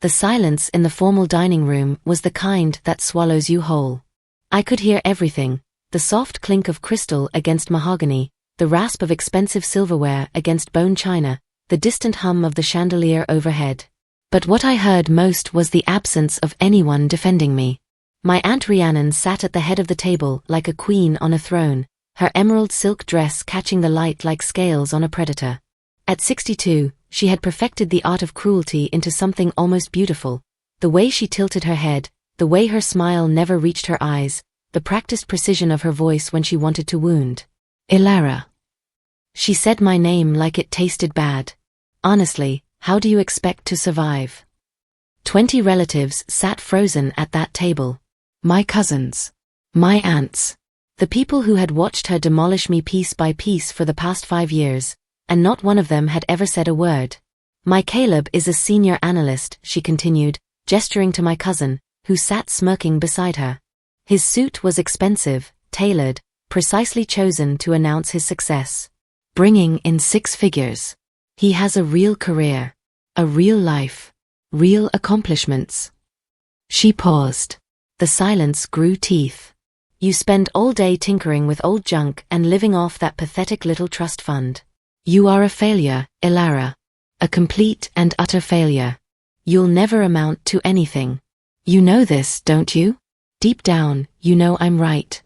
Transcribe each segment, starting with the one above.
The silence in the formal dining room was the kind that swallows you whole. I could hear everything, the soft clink of crystal against mahogany, the rasp of expensive silverware against bone china, the distant hum of the chandelier overhead. But what I heard most was the absence of anyone defending me. My Aunt Rhiannon sat at the head of the table like a queen on a throne, her emerald silk dress catching the light like scales on a predator. At 62, she had perfected the art of cruelty into something almost beautiful. The way she tilted her head, the way her smile never reached her eyes, the practiced precision of her voice when she wanted to wound. Ilara. She said my name like it tasted bad. Honestly, how do you expect to survive? 20 relatives sat frozen at that table. My cousins. My aunts. The people who had watched her demolish me piece by piece for the past 5 years, and not one of them had ever said a word. My Caleb is a senior analyst, she continued, gesturing to my cousin, who sat smirking beside her. His suit was expensive, tailored, precisely chosen to announce his success. Bringing in 6 figures. He has a real career. A real life. Real accomplishments. She paused. The silence grew teeth. You spend all day tinkering with old junk and living off that pathetic little trust fund. You are a failure, Ilara. A complete and utter failure. You'll never amount to anything. You know this, don't you? Deep down, you know I'm right.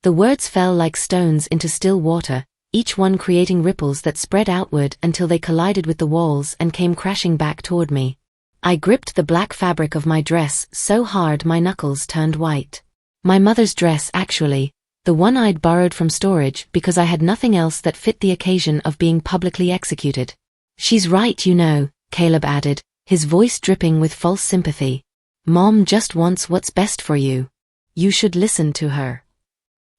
The words fell like stones into still water, each one creating ripples that spread outward until they collided with the walls and came crashing back toward me. I gripped the black fabric of my dress so hard my knuckles turned white. My mother's dress, actually, the one I'd borrowed from storage because I had nothing else that fit the occasion of being publicly executed. She's right, you know, Caleb added, his voice dripping with false sympathy. Mom just wants what's best for you. You should listen to her.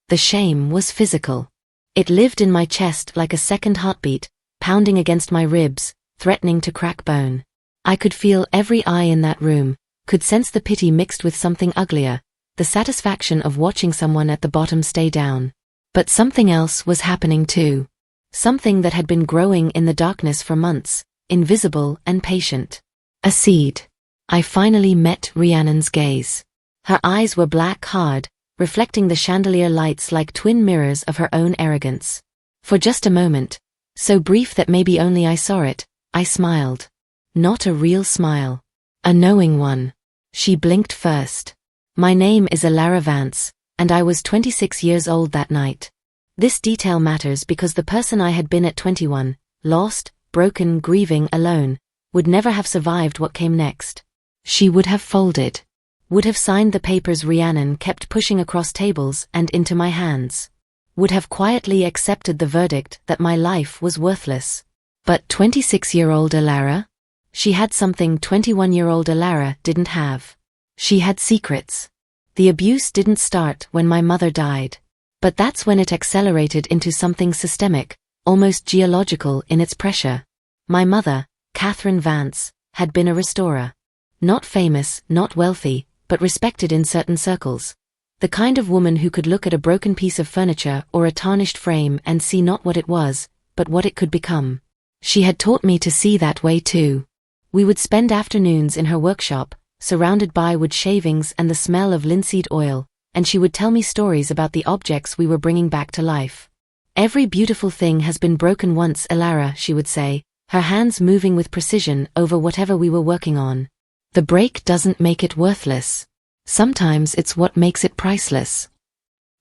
The shame was physical. It lived in my chest like a second heartbeat, pounding against my ribs, threatening to crack bone. I could feel every eye in that room, could sense the pity mixed with something uglier, the satisfaction of watching someone at the bottom stay down. But something else was happening too. Something that had been growing in the darkness for months, invisible and patient. A seed. I finally met Rhiannon's gaze. Her eyes were black hard, reflecting the chandelier lights like twin mirrors of her own arrogance. For just a moment, so brief that maybe only I saw it, I smiled. Not a real smile. A knowing one. She blinked first. My name is Ilara Vance, and I was 26 years old that night. This detail matters because the person I had been at 21, lost, broken, grieving, alone, would never have survived what came next. She would have folded. Would have signed the papers Rhiannon kept pushing across tables and into my hands. Would have quietly accepted the verdict that my life was worthless. But 26-year-old Ilara? She had something 21-year-old Ilara didn't have. She had secrets. The abuse didn't start when my mother died. But that's when it accelerated into something systemic, almost geological in its pressure. My mother, Catherine Vance, had been a restorer. Not famous, not wealthy, but respected in certain circles. The kind of woman who could look at a broken piece of furniture or a tarnished frame and see not what it was, but what it could become. She had taught me to see that way too. We would spend afternoons in her workshop, surrounded by wood shavings and the smell of linseed oil, and she would tell me stories about the objects we were bringing back to life. Every beautiful thing has been broken once, Ilara, she would say, her hands moving with precision over whatever we were working on. The break doesn't make it worthless. Sometimes it's what makes it priceless.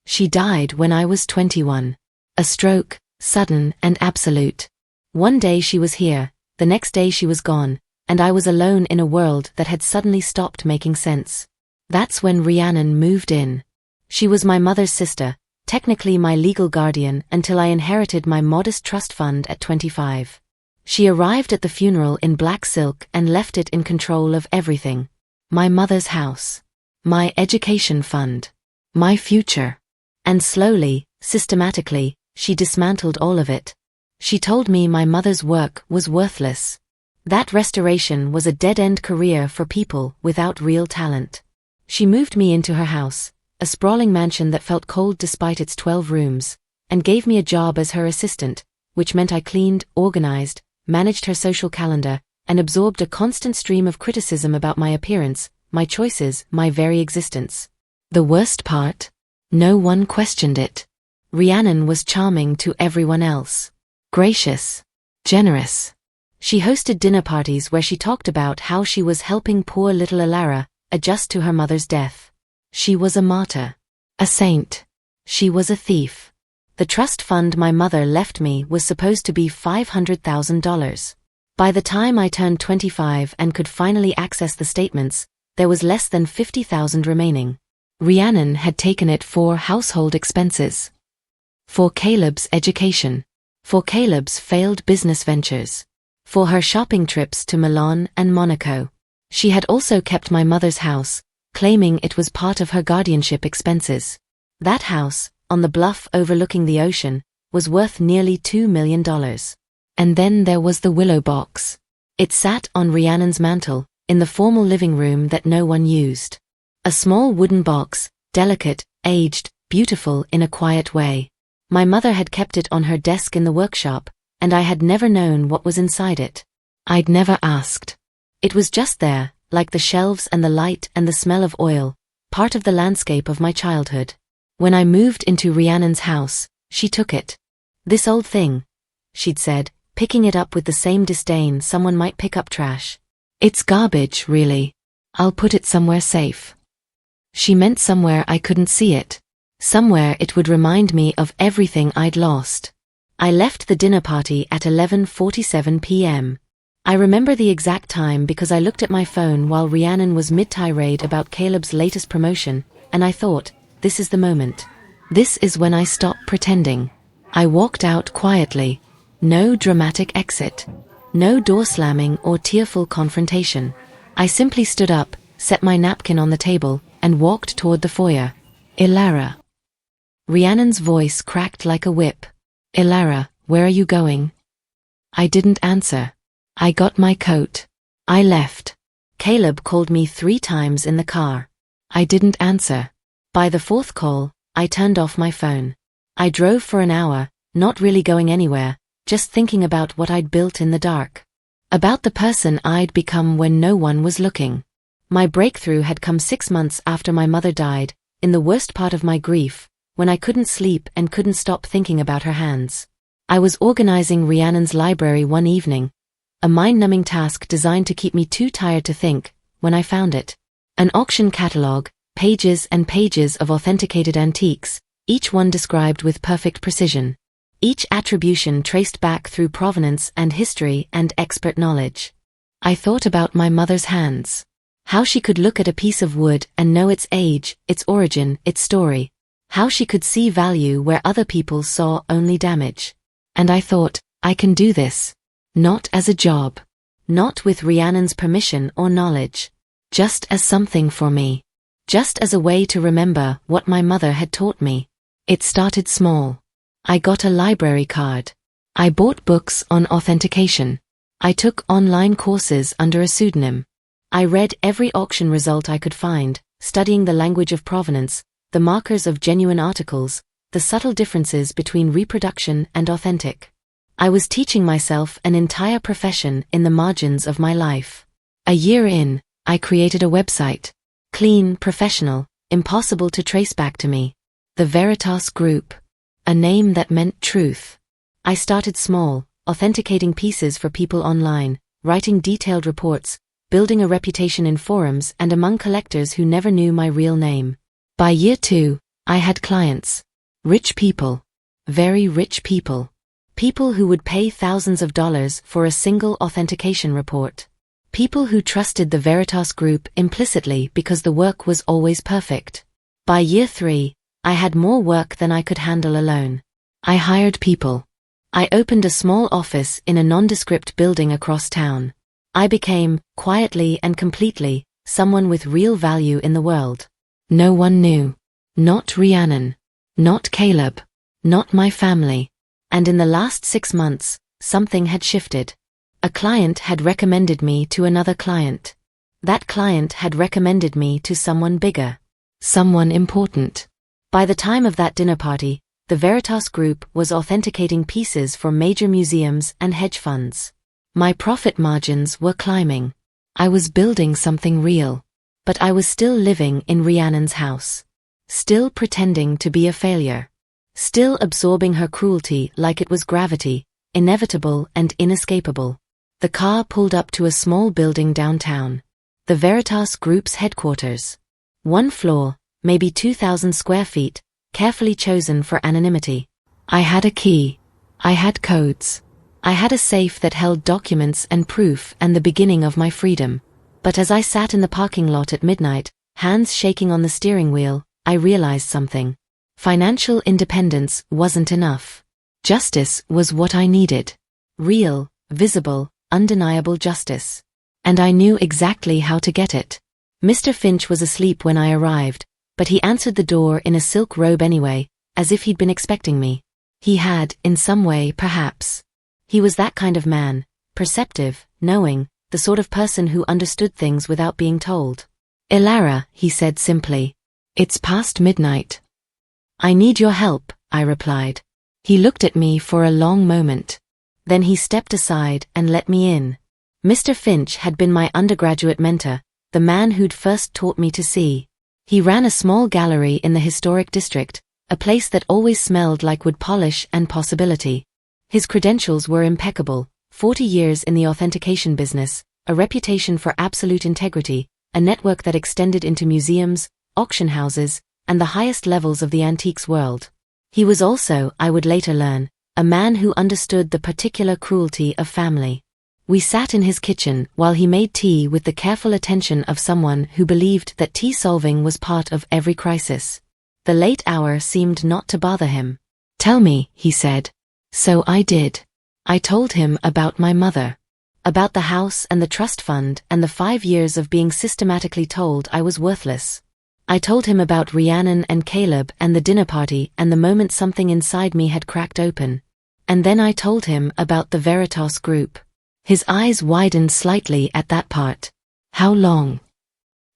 She died when I was 21. A stroke, sudden and absolute. One day she was here, the next day she was gone, and I was alone in a world that had suddenly stopped making sense. That's when Rhiannon moved in. She was my mother's sister, technically my legal guardian until I inherited my modest trust fund at 25. She arrived at the funeral in black silk and left it in control of everything. My mother's house. My education fund. My future. And slowly, systematically, she dismantled all of it. She told me my mother's work was worthless. That restoration was a dead-end career for people without real talent. She moved me into her house, a sprawling mansion that felt cold despite its 12 rooms, and gave me a job as her assistant, which meant I cleaned, organized, managed her social calendar, and absorbed a constant stream of criticism about my appearance, my choices, my very existence. The worst part? No one questioned it. Rhiannon was charming to everyone else. Gracious. Generous. She hosted dinner parties where she talked about how she was helping poor little Elara adjust to her mother's death. She was a martyr. A saint. She was a thief. The trust fund my mother left me was supposed to be $500,000. By the time I turned 25 and could finally access the statements, there was less than $50,000 remaining. Rhiannon had taken it for household expenses. For Caleb's education. For Caleb's failed business ventures. For her shopping trips to Milan and Monaco. She had also kept my mother's house, claiming it was part of her guardianship expenses. That house, on the bluff overlooking the ocean, was worth nearly $2 million. And then there was the willow box. It sat on Rhiannon's mantel, in the formal living room that no one used. A small wooden box, delicate, aged, beautiful in a quiet way. My mother had kept it on her desk in the workshop, and I had never known what was inside it. I'd never asked. It was just there, like the shelves and the light and the smell of oil, part of the landscape of my childhood. When I moved into Rhiannon's house, she took it. "This old thing," she'd said, picking it up with the same disdain someone might pick up trash. "It's garbage, really. I'll put it somewhere safe." She meant somewhere I couldn't see it. Somewhere it would remind me of everything I'd lost. I left the dinner party at 11:47 p.m. I remember the exact time because I looked at my phone while Rhiannon was mid-tirade about Caleb's latest promotion, and I thought, this is the moment. This is when I stop pretending. I walked out quietly. No dramatic exit. No door slamming or tearful confrontation. I simply stood up, set my napkin on the table, and walked toward the foyer. "Elara." Rhiannon's voice cracked like a whip. "Elara, where are you going?" I didn't answer. I got my coat. I left. Caleb called me 3 times in the car. I didn't answer. By the 4th call, I turned off my phone. I drove for an hour, not really going anywhere, just thinking about what I'd built in the dark. About the person I'd become when no one was looking. My breakthrough had come 6 months after my mother died, in the worst part of my grief, when I couldn't sleep and couldn't stop thinking about her hands. I was organizing Rhiannon's library one evening, a mind-numbing task designed to keep me too tired to think, when I found it. An auction catalog, pages and pages of authenticated antiques, each one described with perfect precision. Each attribution traced back through provenance and history and expert knowledge. I thought about my mother's hands. How she could look at a piece of wood and know its age, its origin, its story. How she could see value where other people saw only damage. And I thought, I can do this. Not as a job. Not with Rhiannon's permission or knowledge. Just as something for me. Just as a way to remember what my mother had taught me. It started small. I got a library card. I bought books on authentication. I took online courses under a pseudonym. I read every auction result I could find, studying the language of provenance, the markers of genuine articles, the subtle differences between reproduction and authentic. I was teaching myself an entire profession in the margins of my life. A year in, I created a website. Clean, professional, impossible to trace back to me. The Veritas Group. A name that meant truth. I started small, authenticating pieces for people online, writing detailed reports, building a reputation in forums and among collectors who never knew my real name. By year 2, I had clients. Rich people. Very rich people. People who would pay thousands of dollars for a single authentication report. People who trusted the Veritas Group implicitly because the work was always perfect. By year 3, I had more work than I could handle alone. I hired people. I opened a small office in a nondescript building across town. I became, quietly and completely, someone with real value in the world. No one knew. Not Rhiannon. Not Caleb. Not my family. And in the last 6 months, something had shifted. A client had recommended me to another client. That client had recommended me to someone bigger. Someone important. By the time of that dinner party, the Veritas Group was authenticating pieces for major museums and hedge funds. My profit margins were climbing. I was building something real. But I was still living in Rhiannon's house. Still pretending to be a failure. Still absorbing her cruelty like it was gravity, inevitable and inescapable. The car pulled up to a small building downtown. The Veritas Group's headquarters. One floor, maybe 2,000 square feet, carefully chosen for anonymity. I had a key. I had codes. I had a safe that held documents and proof and the beginning of my freedom. But as I sat in the parking lot at midnight, hands shaking on the steering wheel, I realized something. Financial independence wasn't enough. Justice was what I needed. Real, visible, undeniable justice. And I knew exactly how to get it. Mr. Finch was asleep when I arrived, but he answered the door in a silk robe anyway, as if he'd been expecting me. He had, in some way, perhaps. He was that kind of man, perceptive, knowing, the sort of person who understood things without being told. "Ilara," he said simply. "It's past midnight." "I need your help," I replied. He looked at me for a long moment. Then he stepped aside and let me in. Mr. Finch had been my undergraduate mentor, the man who'd first taught me to see. He ran a small gallery in the historic district, a place that always smelled like wood polish and possibility. His credentials were impeccable. 40 years in the authentication business, a reputation for absolute integrity, a network that extended into museums, auction houses, and the highest levels of the antiques world. He was also, I would later learn, a man who understood the particular cruelty of family. We sat in his kitchen while he made tea with the careful attention of someone who believed that tea solving was part of every crisis. The late hour seemed not to bother him. "Tell me," he said. So I did. I told him about my mother. About the house and the trust fund and the 5 years of being systematically told I was worthless. I told him about Rhiannon and Caleb and the dinner party and the moment something inside me had cracked open. And then I told him about the Veritas Group. His eyes widened slightly at that part. "How long?"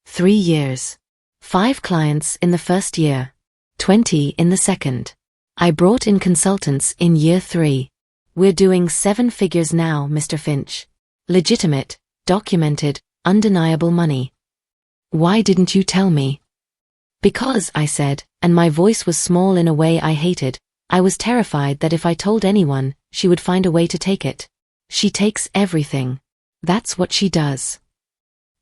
3 years. 5 clients in the first year. 20 in the second. I brought in consultants in year 3. "We're doing 7 figures now, Mr. Finch. Legitimate, documented, undeniable money." "Why didn't you tell me?" "Because," I said, and my voice was small in a way I hated, "I was terrified that if I told anyone, she would find a way to take it. She takes everything. That's what she does."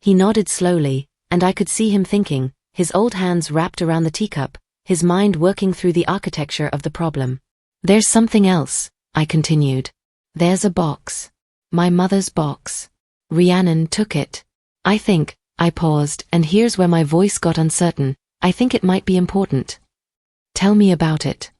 He nodded slowly, and I could see him thinking, his old hands wrapped around the teacup, his mind working through the architecture of the problem. "There's something else," I continued. "There's a box. My mother's box. Rhiannon took it. I think," I paused, and here's where my voice got uncertain, "I think it might be important." "Tell me about it."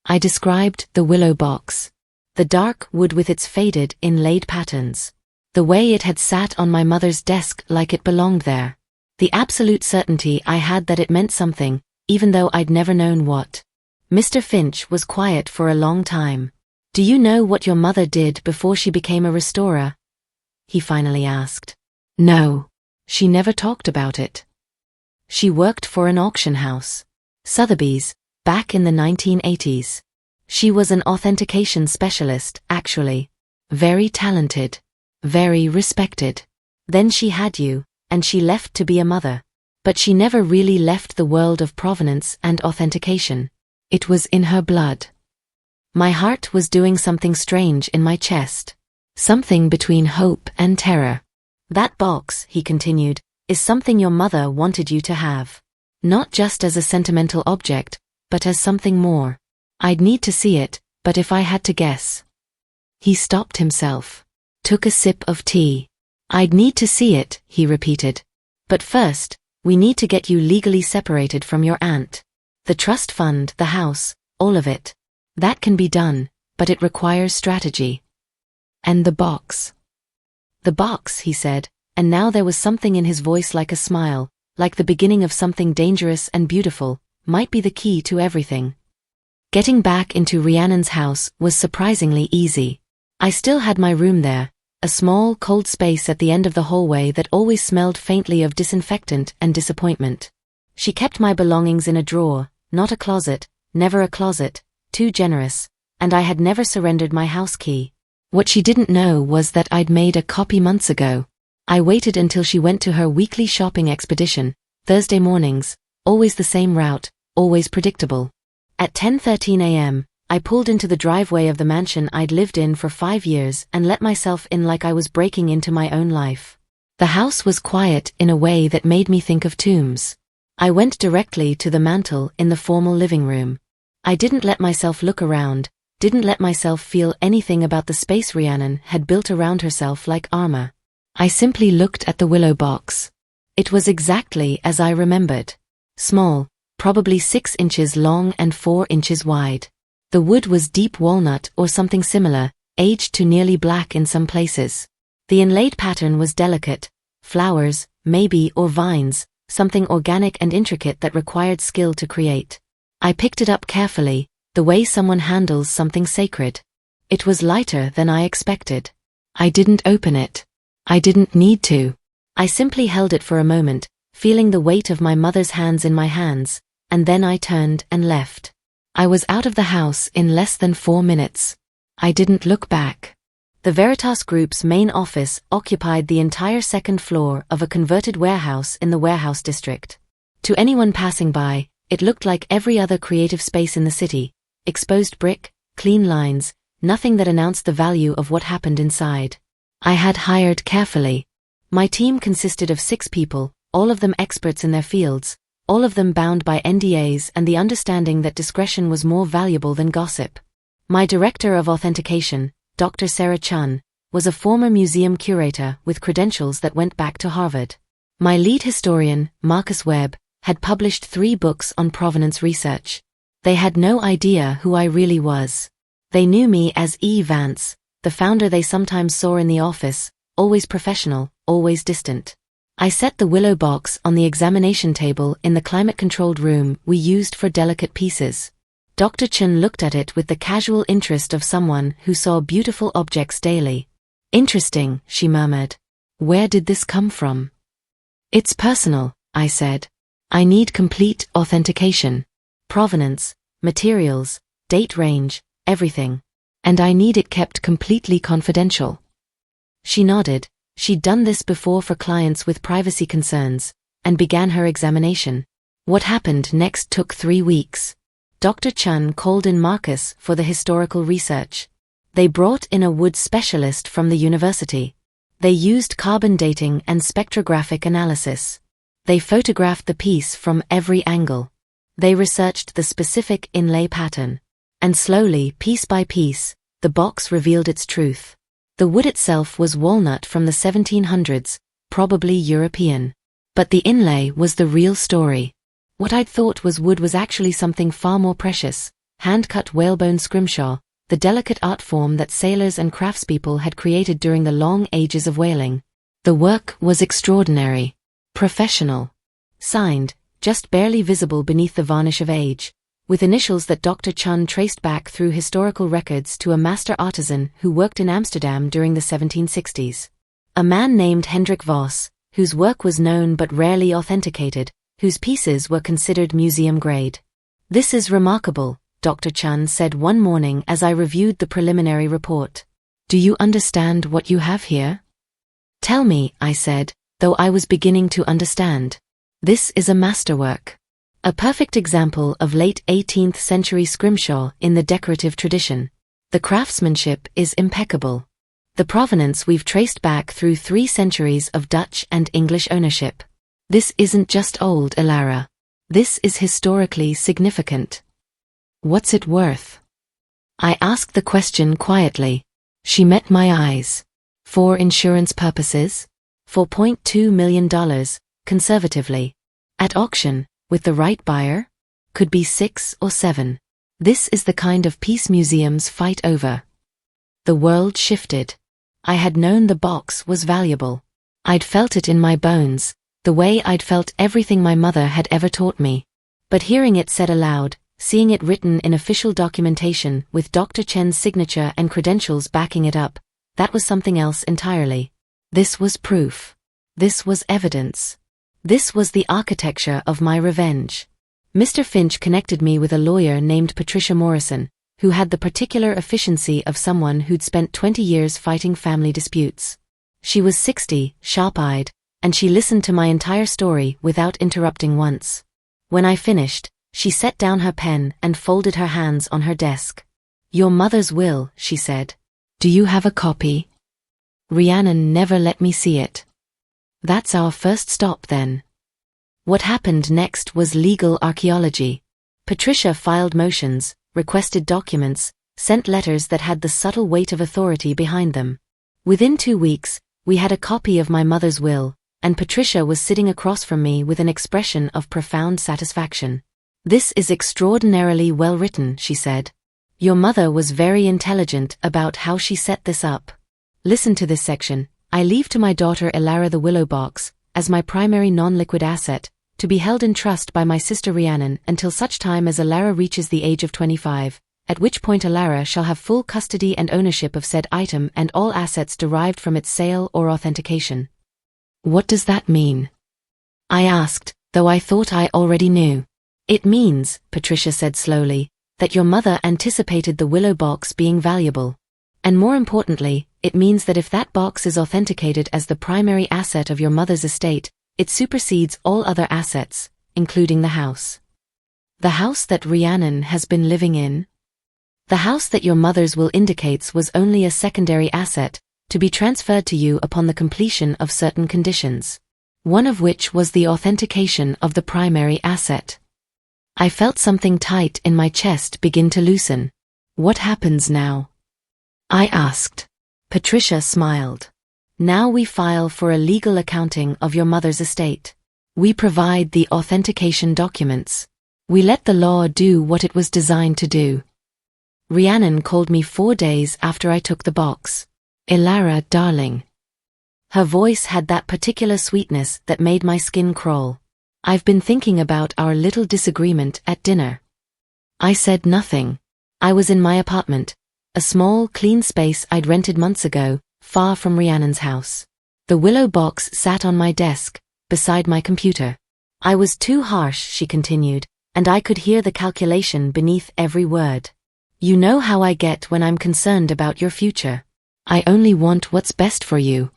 I described the willow box. The dark wood with its faded, inlaid patterns. The way it had sat on my mother's desk like it belonged there. The absolute certainty I had that it meant something, even though I'd never known what. Mr. Finch was quiet for a long time. "Do you know what your mother did before she became a restorer?" he finally asked. "No. She never talked about it." "She worked for an auction house. Sotheby's, back in the 1980s. She was an authentication specialist, actually. Very talented. Very respected. Then she had you, and she left to be a mother. But she never really left the world of provenance and authentication. It was in her blood." My heart was doing something strange in my chest. Something between hope and terror. "That box," he continued, "is something your mother wanted you to have. Not just as a sentimental object, but as something more. I'd need to see it, but if I had to guess." He stopped himself. Took a sip of tea. "I'd need to see it," he repeated. "But first, we need to get you legally separated from your aunt. The trust fund, the house, all of it. That can be done, but it requires strategy." "And the box?" "The box," he said, and now there was something in his voice like a smile, like the beginning of something dangerous and beautiful, might be the key to everything. Getting back into Rhiannon's house was surprisingly easy. I still had my room there, a small, cold space at the end of the hallway that always smelled faintly of disinfectant and disappointment. She kept my belongings in a drawer, not a closet, never a closet, too generous, and I had never surrendered my house key. What she didn't know was that I'd made a copy months ago. I waited until she went to her weekly shopping expedition, Thursday mornings, always the same route, always predictable. At 10:13 a.m., I pulled into the driveway of the mansion I'd lived in for 5 years and let myself in like I was breaking into my own life. The house was quiet in a way that made me think of tombs. I went directly to the mantel in the formal living room. I didn't let myself look around, didn't let myself feel anything about the space Rhiannon had built around herself like armor. I simply looked at the willow box. It was exactly as I remembered. Small, probably 6 inches long and 4 inches wide. The wood was deep walnut or something similar, aged to nearly black in some places. The inlaid pattern was delicate, flowers, maybe, or vines, something organic and intricate that required skill to create. I picked it up carefully, the way someone handles something sacred. It was lighter than I expected. I didn't open it. I didn't need to. I simply held it for a moment, feeling the weight of my mother's hands in my hands, and then I turned and left. I was out of the house in less than 4 minutes. I didn't look back. The Veritas Group's main office occupied the entire second floor of a converted warehouse in the warehouse district. To anyone passing by, it looked like every other creative space in the city. Exposed brick, clean lines, nothing that announced the value of what happened inside. I had hired carefully. My team consisted of 6 people, all of them experts in their fields, all of them bound by NDAs and the understanding that discretion was more valuable than gossip. My director of authentication, Dr. Sarah Chun, was a former museum curator with credentials that went back to Harvard. My lead historian, Marcus Webb, had published 3 books on provenance research. They had no idea who I really was. They knew me as E. Vance, the founder they sometimes saw in the office, always professional, always distant. I set the willow box on the examination table in the climate-controlled room we used for delicate pieces. Dr. Chun looked at it with the casual interest of someone who saw beautiful objects daily. "Interesting," she murmured. "Where did this come from?" "It's personal," I said. "I need complete authentication. Provenance, materials, date range, everything. And I need it kept completely confidential." She nodded. She'd done this before for clients with privacy concerns, and began her examination. What happened next took 3 weeks. Dr. Chun called in Marcus for the historical research. They brought in a wood specialist from the university. They used carbon dating and spectrographic analysis. They photographed the piece from every angle. They researched the specific inlay pattern. And slowly, piece by piece, the box revealed its truth. The wood itself was walnut from the 1700s, probably European. But the inlay was the real story. What I'd thought was wood was actually something far more precious, hand-cut whalebone scrimshaw, the delicate art form that sailors and craftspeople had created during the long ages of whaling. The work was extraordinary. Professional. Signed, just barely visible beneath the varnish of age, with initials that Dr. Chun traced back through historical records to a master artisan who worked in Amsterdam during the 1760s. A man named Hendrik Voss, whose work was known but rarely authenticated, whose pieces were considered museum grade. "This is remarkable," Dr. Chun said one morning as I reviewed the preliminary report. "Do you understand what you have here?" "Tell me," I said, though I was beginning to understand. "This is a masterwork. A perfect example of late 18th century scrimshaw in the decorative tradition. The craftsmanship is impeccable. The provenance we've traced back through 3 centuries of Dutch and English ownership. This isn't just old, Elara. This is historically significant." "What's it worth?" I asked the question quietly. She met my eyes. "For insurance purposes? $4.2 million, conservatively. At auction, with the right buyer? Could be 6 or 7. This is the kind of piece museums fight over." The world shifted. I had known the box was valuable. I'd felt it in my bones, the way I'd felt everything my mother had ever taught me. But hearing it said aloud, seeing it written in official documentation with Dr. Chen's signature and credentials backing it up, that was something else entirely. This was proof. This was evidence. This was the architecture of my revenge. Mr. Finch connected me with a lawyer named Patricia Morrison, who had the particular efficiency of someone who'd spent 20 years fighting family disputes. She was 60, sharp-eyed, and she listened to my entire story without interrupting once. When I finished, she set down her pen and folded her hands on her desk. "Your mother's will," she said. "Do you have a copy?" "Rhiannon never let me see it." "That's our first stop then." What happened next was legal archaeology. Patricia filed motions, requested documents, sent letters that had the subtle weight of authority behind them. Within 2 weeks, we had a copy of my mother's will, and Patricia was sitting across from me with an expression of profound satisfaction. "This is extraordinarily well written," she said. "Your mother was very intelligent about how she set this up. Listen to this section. I leave to my daughter Elara the willow box, as my primary non-liquid asset, to be held in trust by my sister Rhiannon until such time as Elara reaches the age of 25, at which point Elara shall have full custody and ownership of said item and all assets derived from its sale or authentication." "What does that mean?" I asked, though I thought I already knew. "It means," Patricia said slowly, "that your mother anticipated the willow box being valuable. And more importantly, it means that if that box is authenticated as the primary asset of your mother's estate, it supersedes all other assets, including the house." "The house that Rhiannon has been living in?" "The house that your mother's will indicates was only a secondary asset, to be transferred to you upon the completion of certain conditions. One of which was the authentication of the primary asset." I felt something tight in my chest begin to loosen. "What happens now?" I asked. Patricia smiled. "Now we file for a legal accounting of your mother's estate. We provide the authentication documents. We let the law do what it was designed to do." Rhiannon called me 4 days after I took the box. "Elara, darling." Her voice had that particular sweetness that made my skin crawl. "I've been thinking about our little disagreement at dinner." I said nothing. I was in my apartment, a small, clean space I'd rented months ago, far from Rhiannon's house. The willow box sat on my desk, beside my computer. "I was too harsh," she continued, and I could hear the calculation beneath every word. "You know how I get when I'm concerned about your future. I only want what's best for you."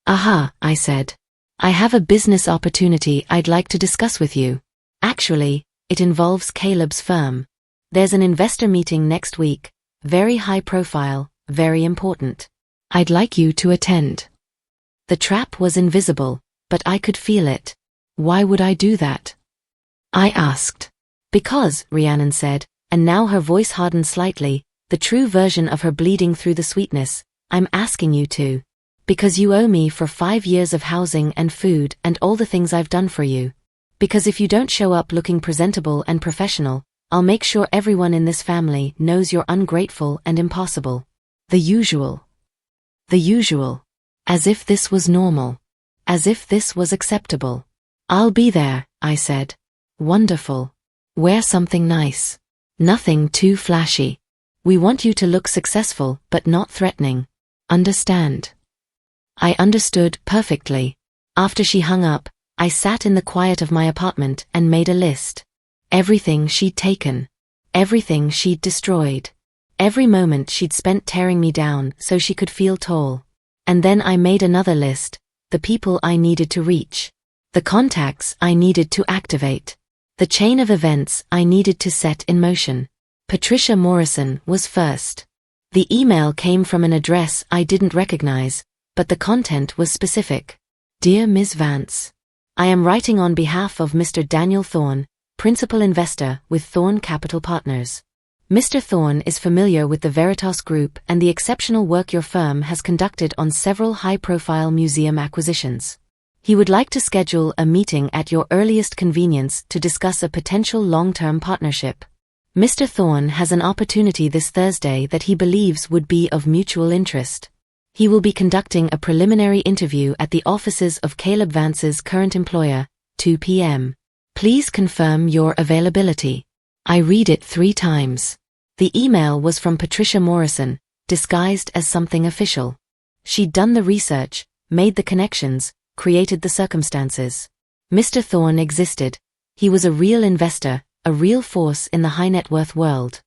"Aha," I said. "I have a business opportunity I'd like to discuss with you. Actually, it involves Caleb's firm. There's an investor meeting next week, very high profile, very important. I'd like you to attend." The trap was invisible, but I could feel it. "Why would I do that?" I asked. "Because," Rhiannon said, and now her voice hardened slightly, the true version of her bleeding through the sweetness, "I'm asking you to. Because you owe me for 5 years of housing and food and all the things I've done for you. Because if you don't show up looking presentable and professional, I'll make sure everyone in this family knows you're ungrateful and impossible." The usual. The usual. As if this was normal. As if this was acceptable. "I'll be there," I said. "Wonderful. Wear something nice. Nothing too flashy. We want you to look successful but not threatening. Understand?" I understood perfectly. After she hung up, I sat in the quiet of my apartment and made a list. Everything she'd taken. Everything she'd destroyed. Every moment she'd spent tearing me down so she could feel tall. And then I made another list, the people I needed to reach. The contacts I needed to activate. The chain of events I needed to set in motion. Patricia Morrison was first. The email came from an address I didn't recognize, but the content was specific. "Dear Ms. Vance, I am writing on behalf of Mr. Daniel Thorne, principal investor with Thorne Capital Partners. Mr. Thorne is familiar with the Veritas Group and the exceptional work your firm has conducted on several high-profile museum acquisitions. He would like to schedule a meeting at your earliest convenience to discuss a potential long-term partnership. Mr. Thorne has an opportunity this Thursday that he believes would be of mutual interest. He will be conducting a preliminary interview at the offices of Caleb Vance's current employer, 2 p.m. Please confirm your availability." I read it 3 times. The email was from Patricia Morrison, disguised as something official. She'd done the research, made the connections, created the circumstances. Mr. Thorne existed. He was a real investor, a real force in the high net worth world.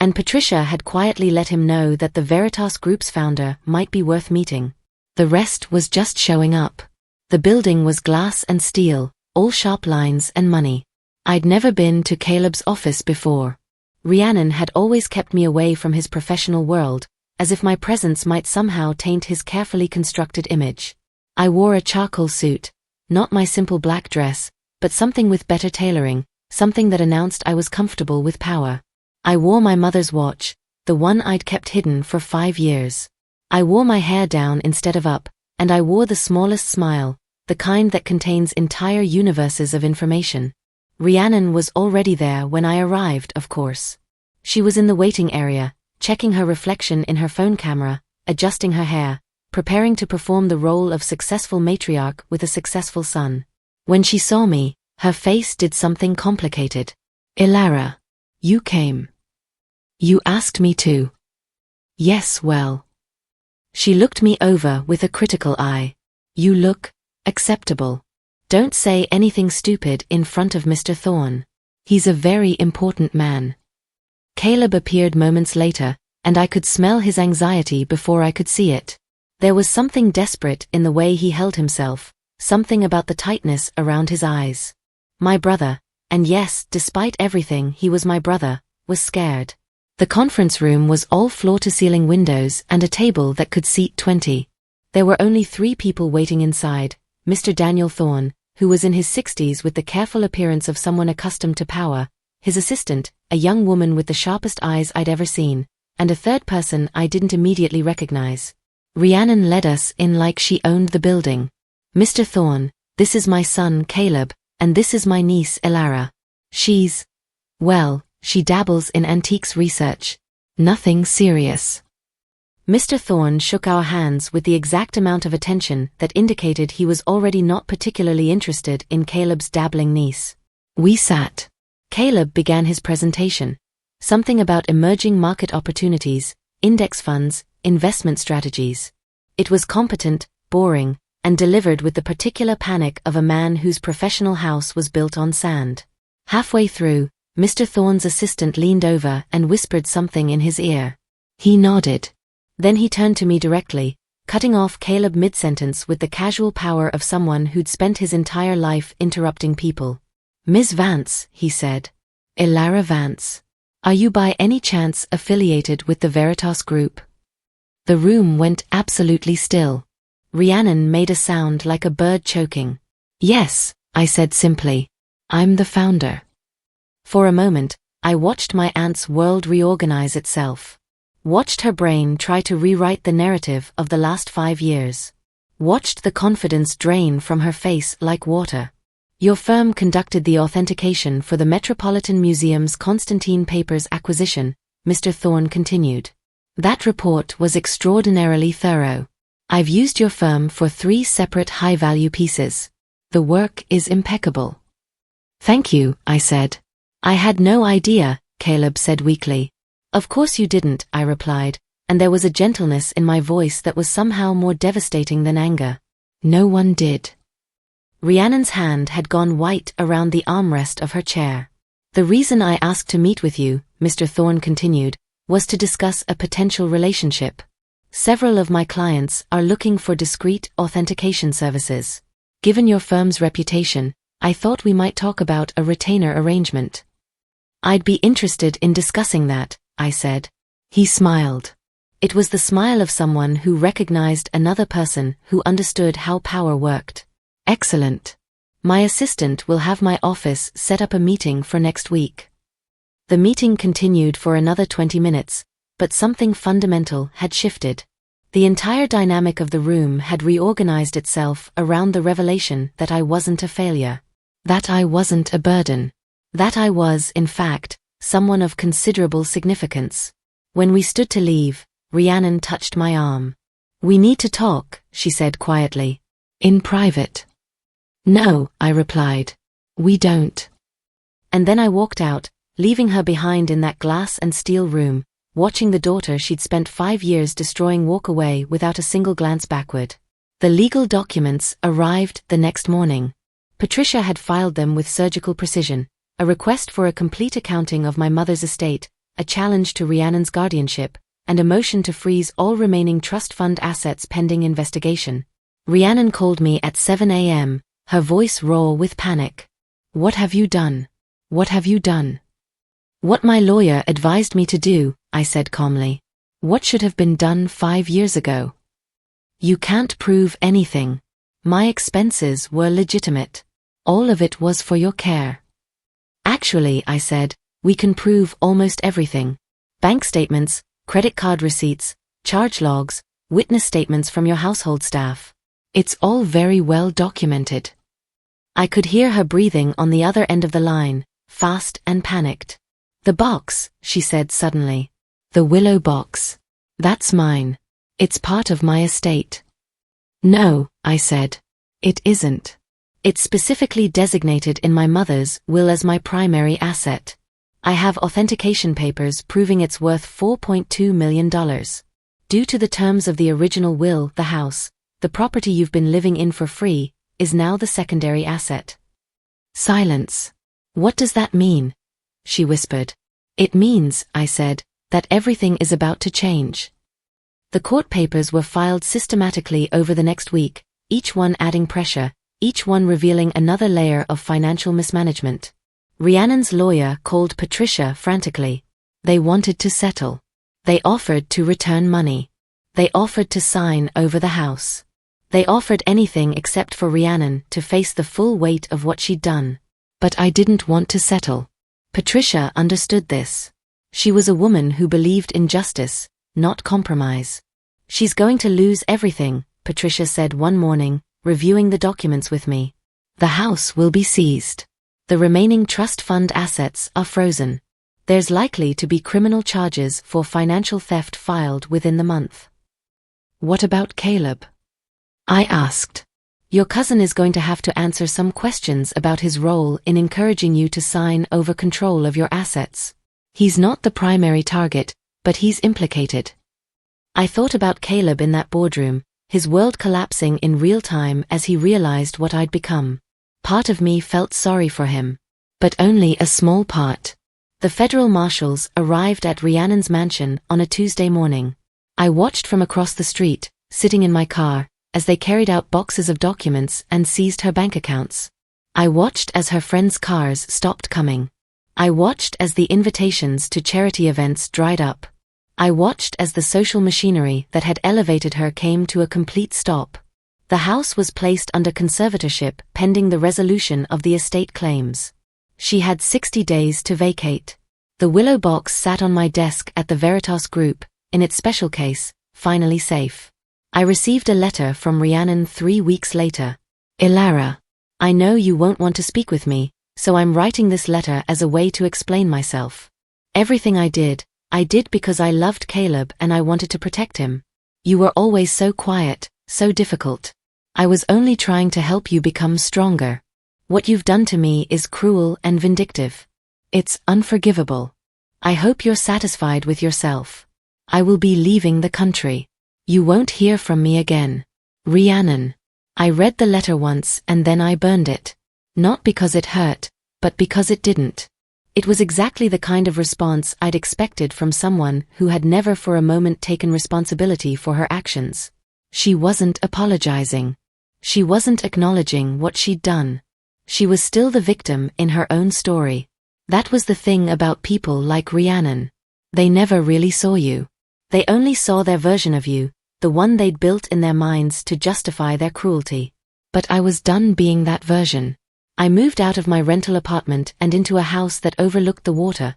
And Patricia had quietly let him know that the Veritas Group's founder might be worth meeting. The rest was just showing up. The building was glass and steel, all sharp lines and money. I'd never been to Caleb's office before. Rhiannon had always kept me away from his professional world, as if my presence might somehow taint his carefully constructed image. I wore a charcoal suit, not my simple black dress, but something with better tailoring, something that announced I was comfortable with power. I wore my mother's watch, the one I'd kept hidden for 5 years. I wore my hair down instead of up, and I wore the smallest smile, the kind that contains entire universes of information. Rhiannon was already there when I arrived, of course. She was in the waiting area, checking her reflection in her phone camera, adjusting her hair, preparing to perform the role of successful matriarch with a successful son. When she saw me, her face did something complicated. "Ilara, you came. You asked me to." "Yes, well." She looked me over with a critical eye. "You look acceptable. Don't say anything stupid in front of Mr. Thorne. He's a very important man." Caleb appeared moments later, and I could smell his anxiety before I could see it. There was something desperate in the way he held himself, something about the tightness around his eyes. My brother, and yes, despite everything, he was my brother, was scared. The conference room was all floor-to-ceiling windows and a table that could seat 20. There were only 3 people waiting inside: Mr. Daniel Thorne, who was in his 60s with the careful appearance of someone accustomed to power, his assistant, a young woman with the sharpest eyes I'd ever seen, and a third person I didn't immediately recognize. Rhiannon led us in like she owned the building. "Mr. Thorne, this is my son Caleb, and this is my niece Ilara. She dabbles in antiques research. Nothing serious." Mr. Thorne shook our hands with the exact amount of attention that indicated he was already not particularly interested in Caleb's dabbling niece. We sat. Caleb began his presentation. Something about emerging market opportunities, index funds, investment strategies. It was competent, boring, and delivered with the particular panic of a man whose professional house was built on sand. Halfway through, Mr. Thorne's assistant leaned over and whispered something in his ear. He nodded. Then he turned to me directly, cutting off Caleb mid-sentence with the casual power of someone who'd spent his entire life interrupting people. "Ms. Vance," he said. "Ilara Vance. Are you by any chance affiliated with the Veritas Group?" The room went absolutely still. Rhiannon made a sound like a bird choking. "Yes," I said simply. "I'm the founder." For a moment, I watched my aunt's world reorganize itself. Watched her brain try to rewrite the narrative of the last 5 years. Watched the confidence drain from her face like water. "Your firm conducted the authentication for the Metropolitan Museum's Constantine Papers acquisition," Mr. Thorne continued. "That report was extraordinarily thorough. I've used your firm for 3 separate high-value pieces. The work is impeccable." "Thank you," I said. "I had no idea," Caleb said weakly. "Of course you didn't," I replied, and there was a gentleness in my voice that was somehow more devastating than anger. "No one did." Rhiannon's hand had gone white around the armrest of her chair. "The reason I asked to meet with you," Mr. Thorne continued, "was to discuss a potential relationship. Several of my clients are looking for discreet authentication services. Given your firm's reputation, I thought we might talk about a retainer arrangement." "I'd be interested in discussing that," I said. He smiled. It was the smile of someone who recognized another person who understood how power worked. "Excellent. My assistant will have my office set up a meeting for next week." The meeting continued for another 20 minutes, but something fundamental had shifted. The entire dynamic of the room had reorganized itself around the revelation that I wasn't a failure. That I wasn't a burden. That I was, in fact, someone of considerable significance. When we stood to leave, Rhiannon touched my arm. "We need to talk," she said quietly. "In private." "No," I replied. "We don't." And then I walked out, leaving her behind in that glass and steel room, watching the daughter she'd spent 5 years destroying walk away without a single glance backward. The legal documents arrived the next morning. Patricia had filed them with surgical precision, a request for a complete accounting of my mother's estate, a challenge to Rhiannon's guardianship, and a motion to freeze all remaining trust fund assets pending investigation. Rhiannon called me at 7 a.m., her voice raw with panic. "What have you done? What have you done?" "What my lawyer advised me to do," I said calmly. "What should have been done 5 years ago?" "You can't prove anything. My expenses were legitimate. All of it was for your care." "Actually," I said, "we can prove almost everything. Bank statements, credit card receipts, charge logs, witness statements from your household staff. It's all very well documented." I could hear her breathing on the other end of the line, fast and panicked. "The box," she said suddenly. "The willow box. That's mine. It's part of my estate." "No," I said. "It isn't. It's specifically designated in my mother's will as my primary asset. I have authentication papers proving it's worth $4.2 million. Due to the terms of the original will, the house, the property you've been living in for free, is now the secondary asset." Silence. "What does that mean?" she whispered. "It means," I said, "that everything is about to change." The court papers were filed systematically over the next week, each one adding pressure, each one revealing another layer of financial mismanagement. Rhiannon's lawyer called Patricia frantically. They wanted to settle. They offered to return money. They offered to sign over the house. They offered anything except for Rhiannon to face the full weight of what she'd done. But I didn't want to settle. Patricia understood this. She was a woman who believed in justice, not compromise. "She's going to lose everything," Patricia said one morning, reviewing the documents with me. "The house will be seized. The remaining trust fund assets are frozen. There's likely to be criminal charges for financial theft filed within the month." "What about Caleb?" I asked. "Your cousin is going to have to answer some questions about his role in encouraging you to sign over control of your assets. He's not the primary target, but he's implicated." I thought about Caleb in that boardroom, his world collapsing in real time as he realized what I'd become. Part of me felt sorry for him. But only a small part. The federal marshals arrived at Rhiannon's mansion on a Tuesday morning. I watched from across the street, sitting in my car, as they carried out boxes of documents and seized her bank accounts. I watched as her friends' cars stopped coming. I watched as the invitations to charity events dried up. I watched as the social machinery that had elevated her came to a complete stop. The house was placed under conservatorship pending the resolution of the estate claims. She had 60 days to vacate. The willow box sat on my desk at the Veritas Group, in its special case, finally safe. I received a letter from Rhiannon 3 weeks later. "Ilara, I know you won't want to speak with me, so I'm writing this letter as a way to explain myself. Everything I did because I loved Caleb and I wanted to protect him. You were always so quiet, so difficult. I was only trying to help you become stronger. What you've done to me is cruel and vindictive. It's unforgivable. I hope you're satisfied with yourself. I will be leaving the country. You won't hear from me again. Rhiannon." I read the letter once and then I burned it. Not because it hurt, but because it didn't. It was exactly the kind of response I'd expected from someone who had never for a moment taken responsibility for her actions. She wasn't apologizing. She wasn't acknowledging what she'd done. She was still the victim in her own story. That was the thing about people like Rhiannon. They never really saw you. They only saw their version of you, the one they'd built in their minds to justify their cruelty. But I was done being that version. I moved out of my rental apartment and into a house that overlooked the water.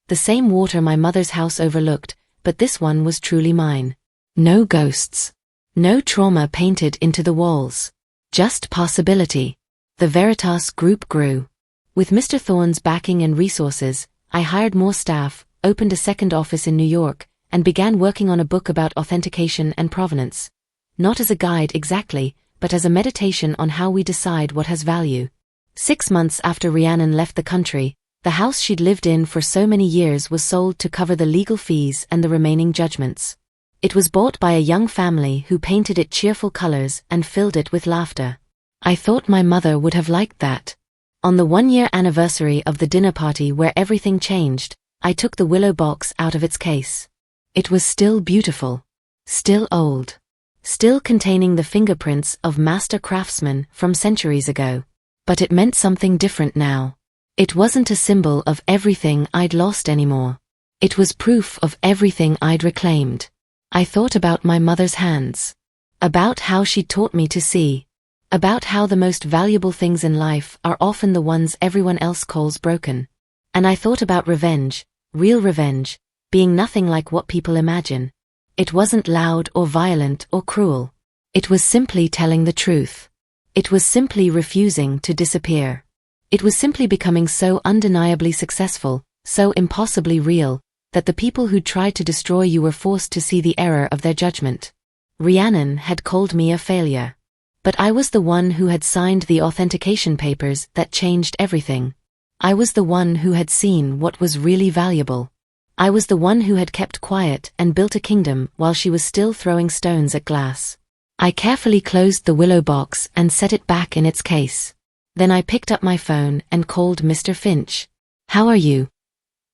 The same water my mother's house overlooked, but this one was truly mine. No ghosts. No trauma painted into the walls. Just possibility. The Veritas Group grew. With Mr. Thorne's backing and resources, I hired more staff, opened a second office in New York, and began working on a book about authentication and provenance. Not as a guide exactly, but as a meditation on how we decide what has value. 6 months after Rhiannon left the country, the house she'd lived in for so many years was sold to cover the legal fees and the remaining judgments. It was bought by a young family who painted it cheerful colors and filled it with laughter. I thought my mother would have liked that. On the 1-year anniversary of the dinner party where everything changed, I took the willow box out of its case. It was still beautiful. Still old. Still containing the fingerprints of master craftsmen from centuries ago. But it meant something different now. It wasn't a symbol of everything I'd lost anymore. It was proof of everything I'd reclaimed. I thought about my mother's hands. About how she'd taught me to see. About how the most valuable things in life are often the ones everyone else calls broken. And I thought about revenge, real revenge, being nothing like what people imagine. It wasn't loud or violent or cruel. It was simply telling the truth. It was simply refusing to disappear. It was simply becoming so undeniably successful, so impossibly real, that the people who tried to destroy you were forced to see the error of their judgment. Rhiannon had called me a failure. But I was the one who had signed the authentication papers that changed everything. I was the one who had seen what was really valuable. I was the one who had kept quiet and built a kingdom while she was still throwing stones at glass. I carefully closed the willow box and set it back in its case. Then I picked up my phone and called Mr. Finch. "How are you?"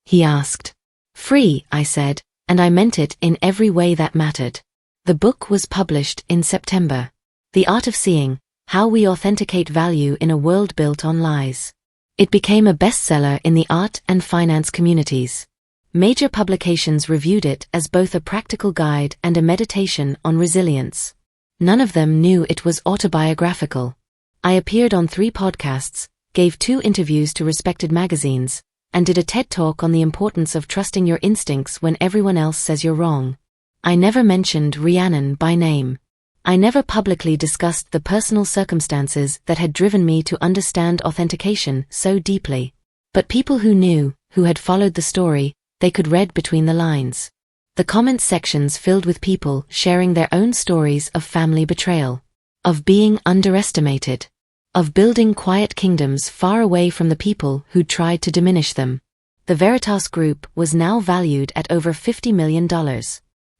he asked. "Free," I said, and I meant it in every way that mattered. The book was published in September. The Art of Seeing, How We Authenticate Value in a World Built on Lies. It became a bestseller in the art and finance communities. Major publications reviewed it as both a practical guide and a meditation on resilience. None of them knew it was autobiographical. I appeared on 3 podcasts, gave 2 interviews to respected magazines, and did a TED Talk on the importance of trusting your instincts when everyone else says you're wrong. I never mentioned Rhiannon by name. I never publicly discussed the personal circumstances that had driven me to understand authentication so deeply. But people who knew, who had followed the story, they could read between the lines. The comment sections filled with people sharing their own stories of family betrayal, of being underestimated, of building quiet kingdoms far away from the people who tried to diminish them. The Veritas Group was now valued at over $50 million.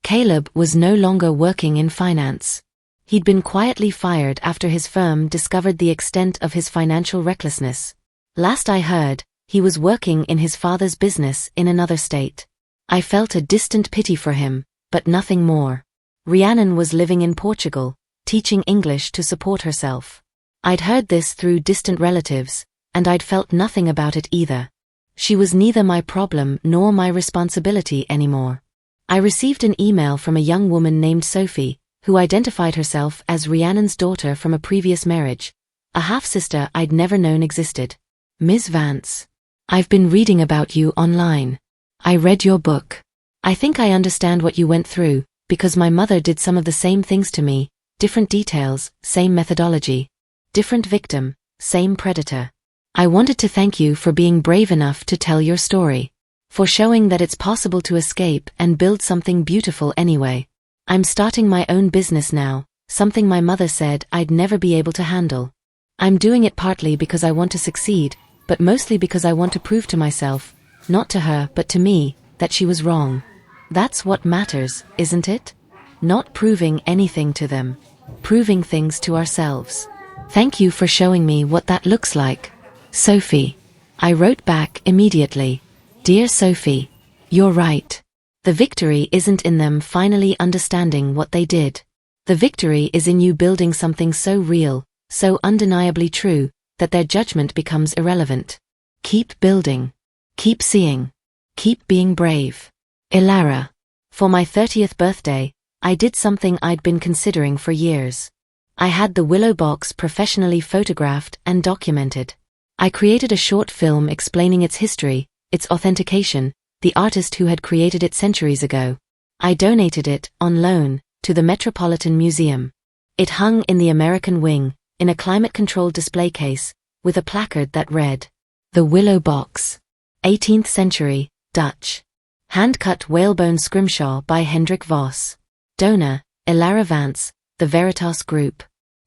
Caleb was no longer working in finance. He'd been quietly fired after his firm discovered the extent of his financial recklessness. Last I heard, he was working in his father's business in another state. I felt a distant pity for him, but nothing more. Rhiannon was living in Portugal, teaching English to support herself. I'd heard this through distant relatives, and I'd felt nothing about it either. She was neither my problem nor my responsibility anymore. I received an email from a young woman named Sophie, who identified herself as Rhiannon's daughter from a previous marriage, a half-sister I'd never known existed. "Ms. Vance, I've been reading about you online. I read your book. I think I understand what you went through, because my mother did some of the same things to me, different details, same methodology. Different victim, same predator. I wanted to thank you for being brave enough to tell your story. For showing that it's possible to escape and build something beautiful anyway. I'm starting my own business now, something my mother said I'd never be able to handle. I'm doing it partly because I want to succeed, but mostly because I want to prove to myself, not to her but to me, that she was wrong. That's what matters, isn't it? Not proving anything to them. Proving things to ourselves. Thank you for showing me what that looks like. Sophie." I wrote back immediately. "Dear Sophie, you're right. The victory isn't in them finally understanding what they did. The victory is in you building something so real, so undeniably true, that their judgment becomes irrelevant. Keep building. Keep seeing. Keep being brave. Ilara." For my 30th birthday, I did something I'd been considering for years. I had the willow box professionally photographed and documented. I created a short film explaining its history, its authentication, the artist who had created it centuries ago. I donated it, on loan, to the Metropolitan Museum. It hung in the American wing, in a climate-controlled display case, with a placard that read, "The Willow Box. 18th Century, Dutch. Hand-cut whalebone scrimshaw by Hendrik Vos. Donor, Ilara Vance, the Veritas Group."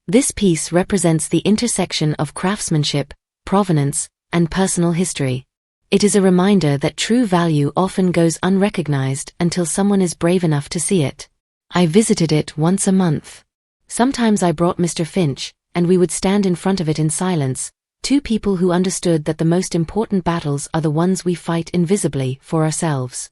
This piece represents the intersection of craftsmanship, provenance, and personal history. It is a reminder that true value often goes unrecognized until someone is brave enough to see it. I visited it once a month. Sometimes I brought Mr. Finch, and we would stand in front of it in silence, Two people who understood that the most important battles are the ones we fight invisibly for ourselves.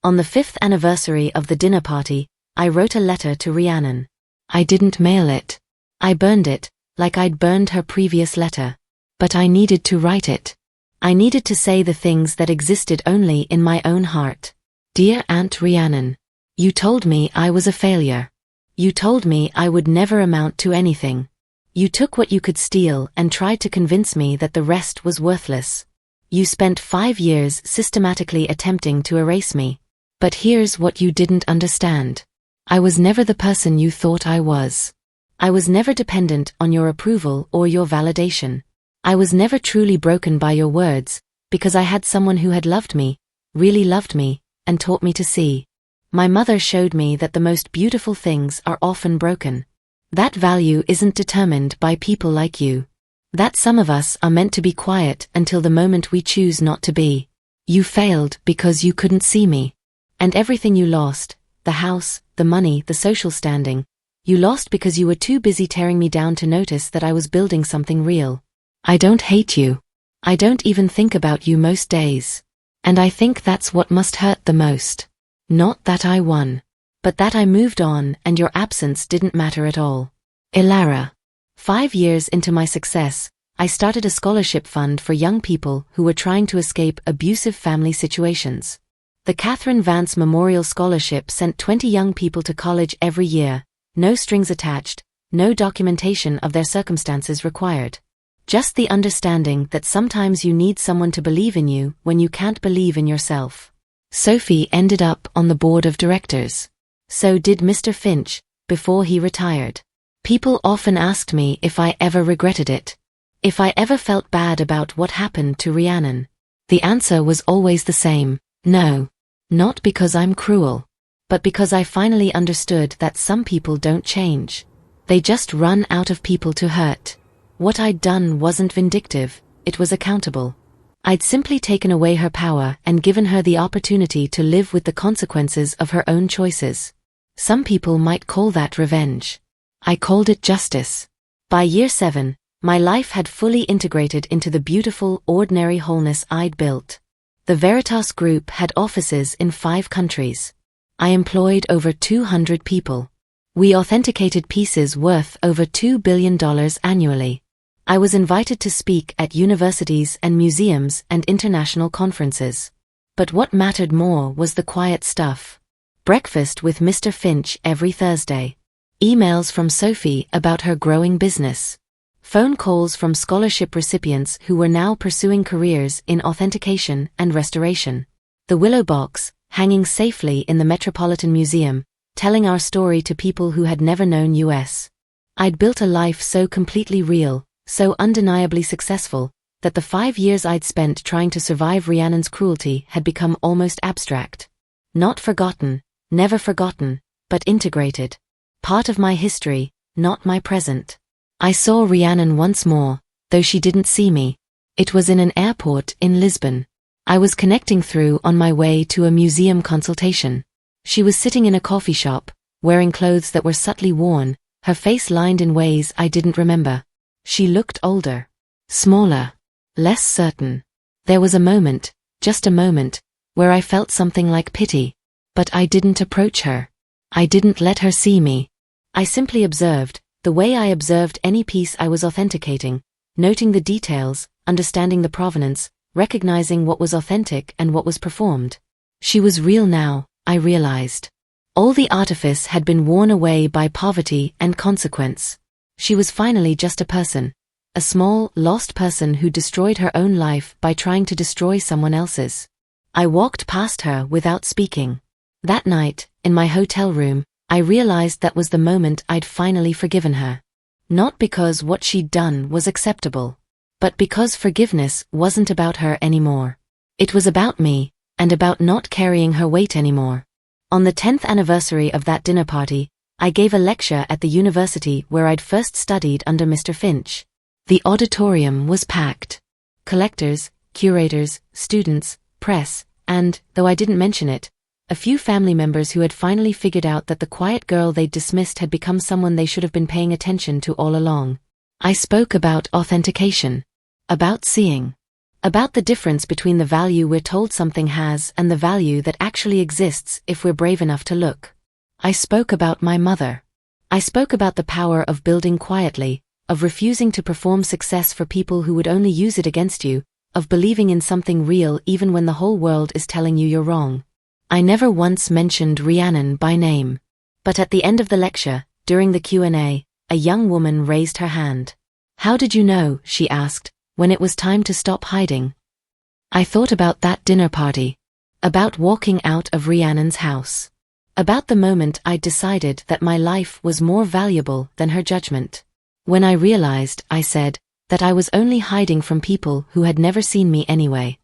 On the 5th anniversary of the dinner party, I wrote a letter to Rhiannon. I didn't mail it. I burned it, like I'd burned her previous letter. But I needed to write it. I needed to say the things that existed only in my own heart. Dear Aunt Rhiannon, you told me I was a failure. You told me I would never amount to anything. You took what you could steal and tried to convince me that the rest was worthless. You spent 5 years systematically attempting to erase me. But here's what you didn't understand. I was never the person you thought I was. I was never dependent on your approval or your validation. I was never truly broken by your words, because I had someone who had loved me, really loved me, and taught me to see. My mother showed me that the most beautiful things are often broken. That value isn't determined by people like you. That some of us are meant to be quiet until the moment we choose not to be. You failed because you couldn't see me. And everything you lost, the house, the money, the social standing, you lost because you were too busy tearing me down to notice that I was building something real. I don't hate you. I don't even think about you most days. And I think that's what must hurt the most. Not that I won, but that I moved on and your absence didn't matter at all. Ilara. 5 years into my success, I started a scholarship fund for young people who were trying to escape abusive family situations. The Catherine Vance Memorial Scholarship sent 20 young people to college every year, no strings attached, no documentation of their circumstances required. Just the understanding that sometimes you need someone to believe in you when you can't believe in yourself. Sophie ended up on the board of directors. So did Mr. Finch, before he retired. People often asked me if I ever regretted it. If I ever felt bad about what happened to Rhiannon. The answer was always the same, no. Not because I'm cruel. But because I finally understood that some people don't change. They just run out of people to hurt. What I'd done wasn't vindictive, it was accountable. I'd simply taken away her power and given her the opportunity to live with the consequences of her own choices. Some people might call that revenge. I called it justice. By year 7, my life had fully integrated into the beautiful, ordinary wholeness I'd built. The Veritas Group had offices in 5 countries. I employed over 200 people. We authenticated pieces worth over $2 billion annually. I was invited to speak at universities and museums and international conferences. But what mattered more was the quiet stuff. Breakfast with Mr. Finch every Thursday. Emails from Sophie about her growing business. Phone calls from scholarship recipients who were now pursuing careers in authentication and restoration. The Willow Box, hanging safely in the Metropolitan Museum, telling our story to people who had never known us. I'd built a life so completely real, so undeniably successful, that the 5 years I'd spent trying to survive Rhiannon's cruelty had become almost abstract. Not forgotten, never forgotten, but integrated. Part of my history, not my present. I saw Rhiannon once more, though she didn't see me. It was in an airport in Lisbon. I was connecting through on my way to a museum consultation. She was sitting in a coffee shop, wearing clothes that were subtly worn, her face lined in ways I didn't remember. She looked older. Smaller. Less certain. There was a moment, just a moment, where I felt something like pity. But I didn't approach her. I didn't let her see me. I simply observed, the way I observed any piece I was authenticating, noting the details, understanding the provenance, recognizing what was authentic and what was performed. She was real now, I realized. All the artifice had been worn away by poverty and consequence. She was finally just a person. A small, lost person who destroyed her own life by trying to destroy someone else's. I walked past her without speaking. That night, in my hotel room, I realized that was the moment I'd finally forgiven her. Not because what she'd done was acceptable, but because forgiveness wasn't about her anymore. It was about me, and about not carrying her weight anymore. On the 10th anniversary of that dinner party, I gave a lecture at the university where I'd first studied under Mr. Finch. The auditorium was packed. Collectors, curators, students, press, and, though I didn't mention it, a few family members who had finally figured out that the quiet girl they'd dismissed had become someone they should have been paying attention to all along. I spoke about authentication. About seeing. About the difference between the value we're told something has and the value that actually exists if we're brave enough to look. I spoke about my mother. I spoke about the power of building quietly, of refusing to perform success for people who would only use it against you, of believing in something real even when the whole world is telling you you're wrong. I never once mentioned Rhiannon by name. But at the end of the lecture, during the Q&A, a young woman raised her hand. "How did you know," she asked, "when it was time to stop hiding?" I thought about that dinner party. About walking out of Rhiannon's house. About the moment I'd decided that my life was more valuable than her judgment. When I realized, I said, that I was only hiding from people who had never seen me anyway.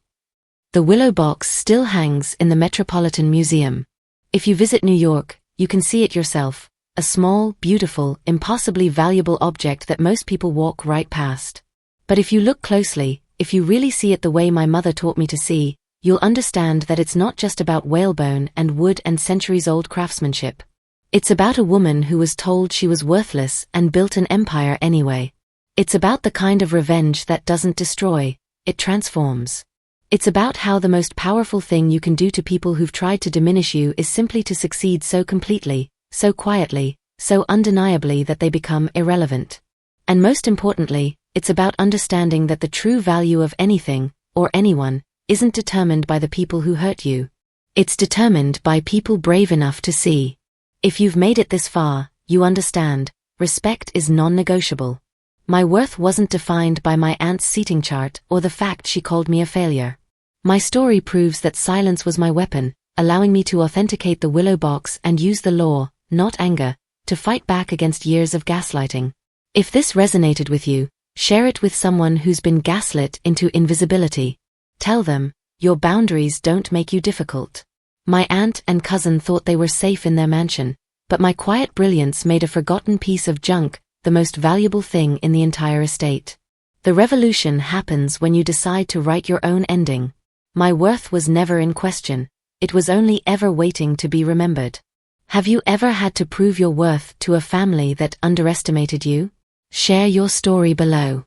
The willow box still hangs in the Metropolitan Museum. If you visit New York, you can see it yourself, a small, beautiful, impossibly valuable object that most people walk right past. But if you look closely, if you really see it the way my mother taught me to see, you'll understand that it's not just about whalebone and wood and centuries-old craftsmanship. It's about a woman who was told she was worthless and built an empire anyway. It's about the kind of revenge that doesn't destroy, it transforms. It's about how the most powerful thing you can do to people who've tried to diminish you is simply to succeed so completely, so quietly, so undeniably that they become irrelevant. And most importantly, it's about understanding that the true value of anything, or anyone, isn't determined by the people who hurt you. It's determined by people brave enough to see. If you've made it this far, you understand, respect is non-negotiable. My worth wasn't defined by my aunt's seating chart or the fact she called me a failure. My story proves that silence was my weapon, allowing me to authenticate the willow box and use the law, not anger, to fight back against years of gaslighting. If this resonated with you, share it with someone who's been gaslit into invisibility. Tell them, your boundaries don't make you difficult. My aunt and cousin thought they were safe in their mansion, but my quiet brilliance made a forgotten piece of junk the most valuable thing in the entire estate. The revolution happens when you decide to write your own ending. My worth was never in question, it was only ever waiting to be remembered. Have you ever had to prove your worth to a family that underestimated you? Share your story below.